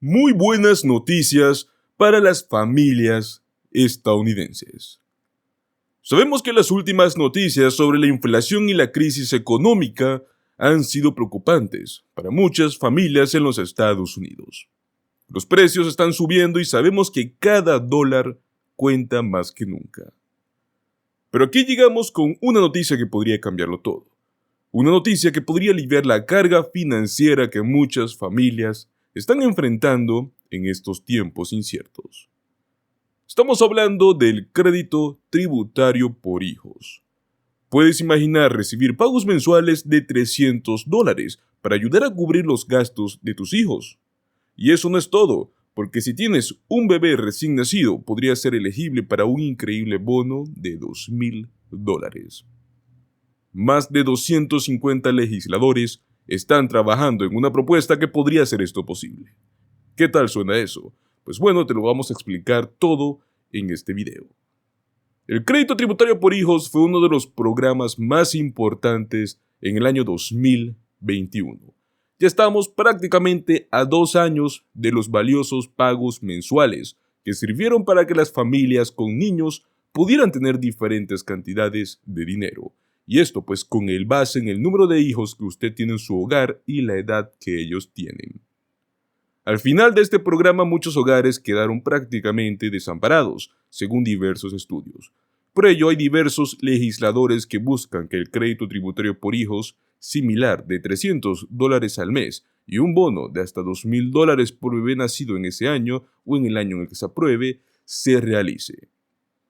Muy buenas noticias para las familias estadounidenses. Sabemos que las últimas noticias sobre la inflación y la crisis económica han sido preocupantes para muchas familias en los Estados Unidos. Los precios están subiendo y sabemos que cada dólar cuenta más que nunca. Pero aquí llegamos con una noticia que podría cambiarlo todo. Una noticia que podría aliviar la carga financiera que muchas familias están enfrentando en estos tiempos inciertos. Estamos hablando del crédito tributario por hijos. Puedes imaginar recibir pagos mensuales de $300 para ayudar a cubrir los gastos de tus hijos. Y eso no es todo, porque si tienes un bebé recién nacido, podrías ser elegible para un increíble bono de $2,000. Más de 250 legisladores están trabajando en una propuesta que podría hacer esto posible. ¿Qué tal suena eso? Pues bueno, te lo vamos a explicar todo en este video. El crédito tributario por hijos fue uno de los programas más importantes en el año 2021. Ya estamos prácticamente a 2 años de los valiosos pagos mensuales que sirvieron para que las familias con niños pudieran tener diferentes cantidades de dinero. Y esto pues con el base en el número de hijos que usted tiene en su hogar y la edad que ellos tienen. Al final de este programa muchos hogares quedaron prácticamente desamparados, según diversos estudios. Por ello hay diversos legisladores que buscan que el crédito tributario por hijos, similar de $300 al mes y un bono de hasta $2,000 por bebé nacido en ese año o en el año en el que se apruebe, se realice.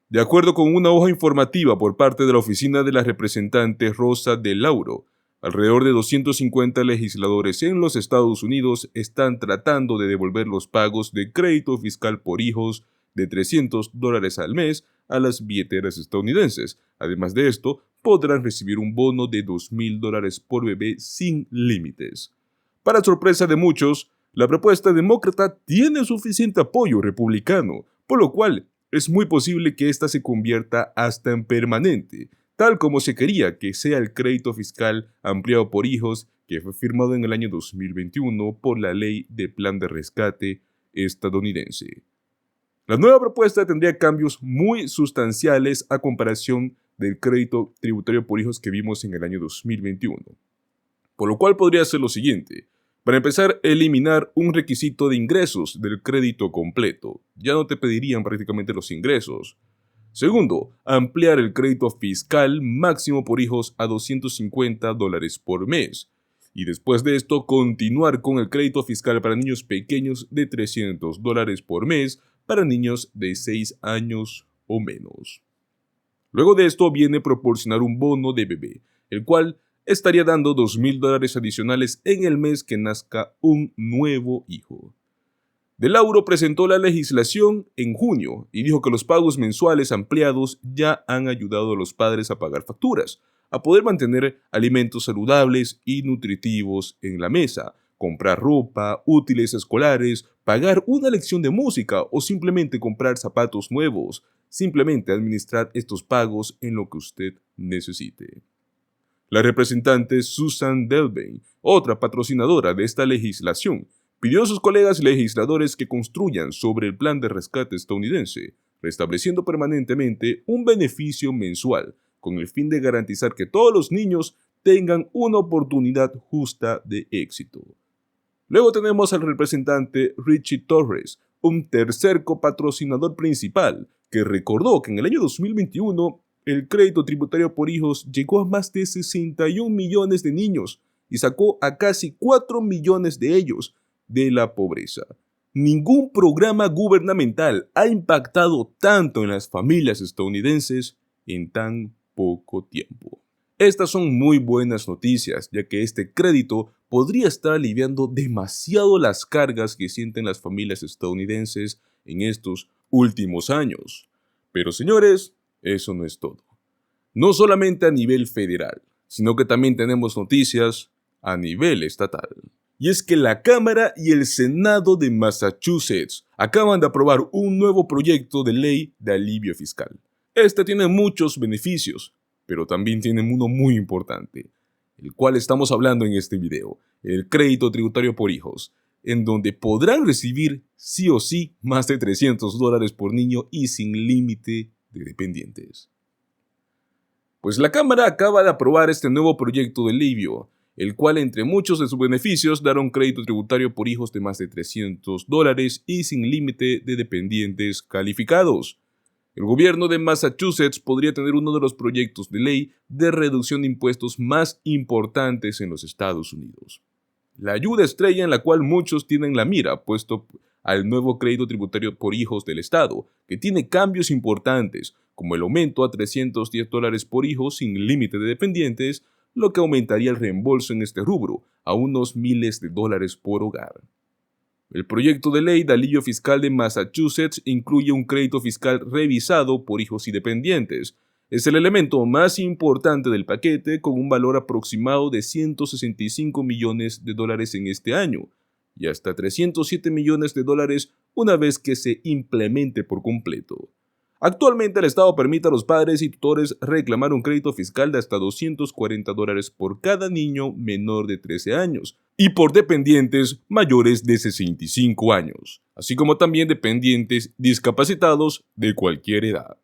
De acuerdo con una hoja informativa por parte de la oficina de la representante Rosa DeLauro, alrededor de 250 legisladores en los Estados Unidos están tratando de devolver los pagos de crédito fiscal por hijos de $300 al mes a las billeteras estadounidenses. Además de esto, podrán recibir un bono de $2,000 por bebé sin límites. Para sorpresa de muchos, la propuesta demócrata tiene suficiente apoyo republicano, por lo cual es muy posible que esta se convierta hasta en permanente, tal como se quería que sea el crédito fiscal ampliado por hijos que fue firmado en el año 2021 por la Ley de Plan de Rescate estadounidense. La nueva propuesta tendría cambios muy sustanciales a comparación del crédito tributario por hijos que vimos en el año 2021. Por lo cual podría ser lo siguiente. Para empezar, eliminar un requisito de ingresos del crédito completo. Ya no te pedirían prácticamente los ingresos. Segundo, ampliar el crédito fiscal máximo por hijos a $250 por mes. Y después de esto, continuar con el crédito fiscal para niños pequeños de $300 por mes para niños de 6 años o menos. Luego de esto viene proporcionar un bono de bebé, el cual estaría dando $2,000 adicionales en el mes que nazca un nuevo hijo. DeLauro presentó la legislación en junio y dijo que los pagos mensuales ampliados ya han ayudado a los padres a pagar facturas, a poder mantener alimentos saludables y nutritivos en la mesa, comprar ropa, útiles escolares, pagar una lección de música o simplemente comprar zapatos nuevos. Simplemente administrar estos pagos en lo que usted necesite. La representante Susan Delbey, otra patrocinadora de esta legislación, pidió a sus colegas legisladores que construyan sobre el plan de rescate estadounidense, restableciendo permanentemente un beneficio mensual, con el fin de garantizar que todos los niños tengan una oportunidad justa de éxito. Luego tenemos al representante Richie Torres, un tercer copatrocinador principal, que recordó que en el año 2021 el crédito tributario por hijos llegó a más de 61 millones de niños y sacó a casi 4 millones de ellos de la pobreza. Ningún programa gubernamental ha impactado tanto en las familias estadounidenses en tan poco tiempo. Estas son muy buenas noticias, ya que este crédito podría estar aliviando demasiado las cargas que sienten las familias estadounidenses en estos últimos años. Pero señores, eso no es todo. No solamente a nivel federal, sino que también tenemos noticias a nivel estatal. Y es que la Cámara y el Senado de Massachusetts acaban de aprobar un nuevo proyecto de ley de alivio fiscal. Este tiene muchos beneficios, pero también tiene uno muy importante, el cual estamos hablando en este video, el crédito tributario por hijos. en donde podrán recibir sí o sí más de $300 por niño y sin límite de dependientes. Pues la Cámara acaba de aprobar este nuevo proyecto de ley, el cual entre muchos de sus beneficios dará un crédito tributario por hijos de más de $300 y sin límite de dependientes calificados. El gobierno de Massachusetts podría tener uno de los proyectos de ley de reducción de impuestos más importantes en los Estados Unidos. La ayuda estrella en la cual muchos tienen la mira puesto al nuevo crédito tributario por hijos del Estado, que tiene cambios importantes, como el aumento a $310 por hijo sin límite de dependientes, lo que aumentaría el reembolso en este rubro a unos miles de dólares por hogar. El proyecto de ley de alivio fiscal de Massachusetts incluye un crédito fiscal revisado por hijos y dependientes. Es el elemento más importante del paquete, con un valor aproximado de $165 millones en este año y hasta $307 millones una vez que se implemente por completo. Actualmente el Estado permite a los padres y tutores reclamar un crédito fiscal de hasta $240 por cada niño menor de 13 años y por dependientes mayores de 65 años, así como también dependientes discapacitados de cualquier edad.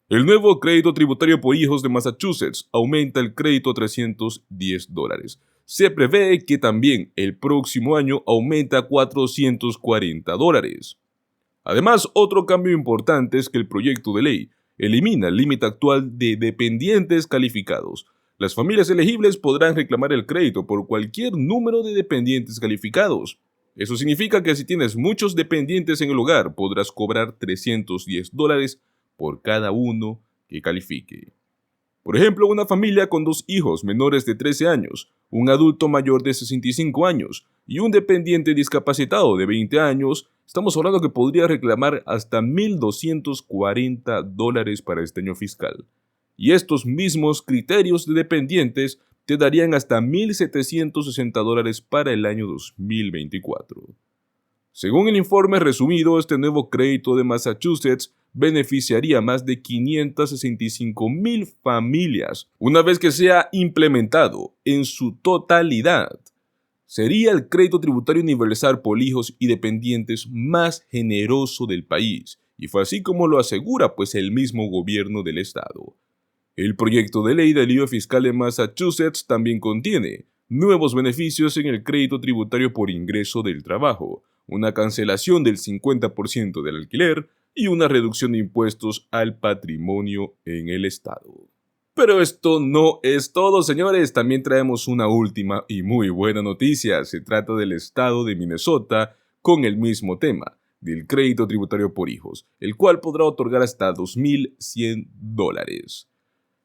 El nuevo crédito tributario por hijos de Massachusetts aumenta el crédito a $310. Se prevé que también el próximo año aumenta a $440. Además, otro cambio importante es que el proyecto de ley elimina el límite actual de dependientes calificados. Las familias elegibles podrán reclamar el crédito por cualquier número de dependientes calificados. Eso significa que si tienes muchos dependientes en el hogar, podrás cobrar $310 por cada uno que califique. Por ejemplo, una familia con 2 hijos menores de 13 años, un adulto mayor de 65 años y un dependiente discapacitado de 20 años, estamos hablando que podría reclamar hasta $1,240 para este año fiscal. Y estos mismos criterios de dependientes te darían hasta $1,760 para el año 2024. Según el informe resumido, este nuevo crédito de Massachusetts beneficiaría a más de 565,000 familias una vez que sea implementado en su totalidad. Sería el crédito tributario universal por hijos y dependientes más generoso del país, y fue así como lo asegura pues el mismo gobierno del estado. El proyecto de ley de alivio fiscal de Massachusetts también contiene nuevos beneficios en el crédito tributario por ingreso del trabajo, una cancelación del 50% del alquiler y una reducción de impuestos al patrimonio en el estado. Pero esto no es todo, señores. También traemos una última y muy buena noticia. Se trata del estado de Minnesota con el mismo tema, del crédito tributario por hijos, el cual podrá otorgar hasta $2,100.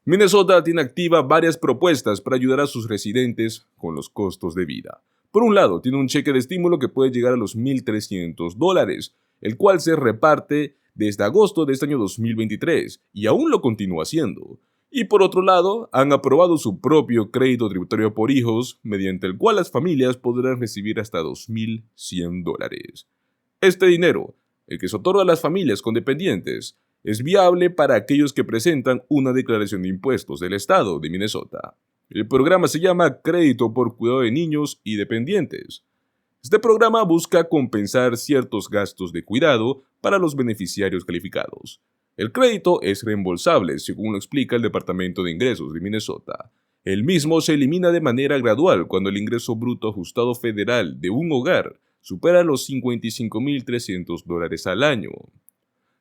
Minnesota tiene activa varias propuestas para ayudar a sus residentes con los costos de vida. Por un lado, tiene un cheque de estímulo que puede llegar a los $1,300, el cual se reparte desde agosto de este año 2023 y aún lo continúa haciendo. Y por otro lado, han aprobado su propio crédito tributario por hijos, mediante el cual las familias podrán recibir hasta $2,100. Este dinero, el que se otorga a las familias con dependientes, es viable para aquellos que presentan una declaración de impuestos del estado de Minnesota. El programa se llama Crédito por Cuidado de Niños y Dependientes. Este programa busca compensar ciertos gastos de cuidado para los beneficiarios calificados. El crédito es reembolsable, según lo explica el Departamento de Ingresos de Minnesota. El mismo se elimina de manera gradual cuando el ingreso bruto ajustado federal de un hogar supera los $55,300 al año.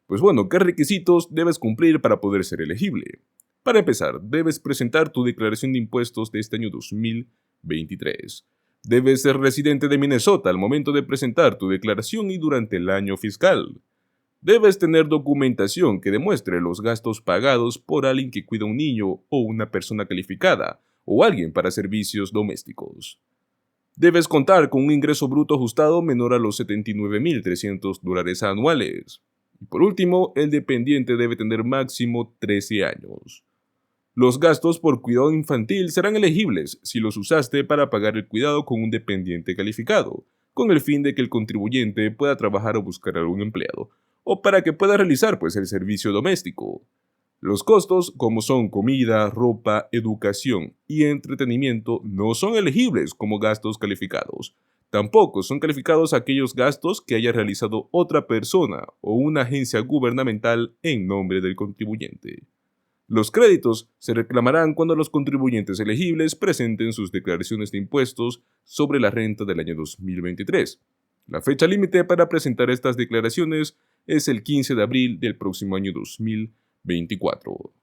Pues bueno, ¿qué requisitos debes cumplir para poder ser elegible? Para empezar, debes presentar tu declaración de impuestos de este año 2023. Debes ser residente de Minnesota al momento de presentar tu declaración y durante el año fiscal. Debes tener documentación que demuestre los gastos pagados por alguien que cuida a un niño o una persona calificada, o alguien para servicios domésticos. Debes contar con un ingreso bruto ajustado menor a los $79,300 anuales. Y por último, el dependiente debe tener máximo 13 años. Los gastos por cuidado infantil serán elegibles si los usaste para pagar el cuidado con un dependiente calificado, con el fin de que el contribuyente pueda trabajar o buscar algún empleado, o para que pueda realizar el servicio doméstico. Los costos, como son comida, ropa, educación y entretenimiento, no son elegibles como gastos calificados. Tampoco son calificados aquellos gastos que haya realizado otra persona o una agencia gubernamental en nombre del contribuyente. Los créditos se reclamarán cuando los contribuyentes elegibles presenten sus declaraciones de impuestos sobre la renta del año 2023. La fecha límite para presentar estas declaraciones es el 15 de abril del próximo año 2024.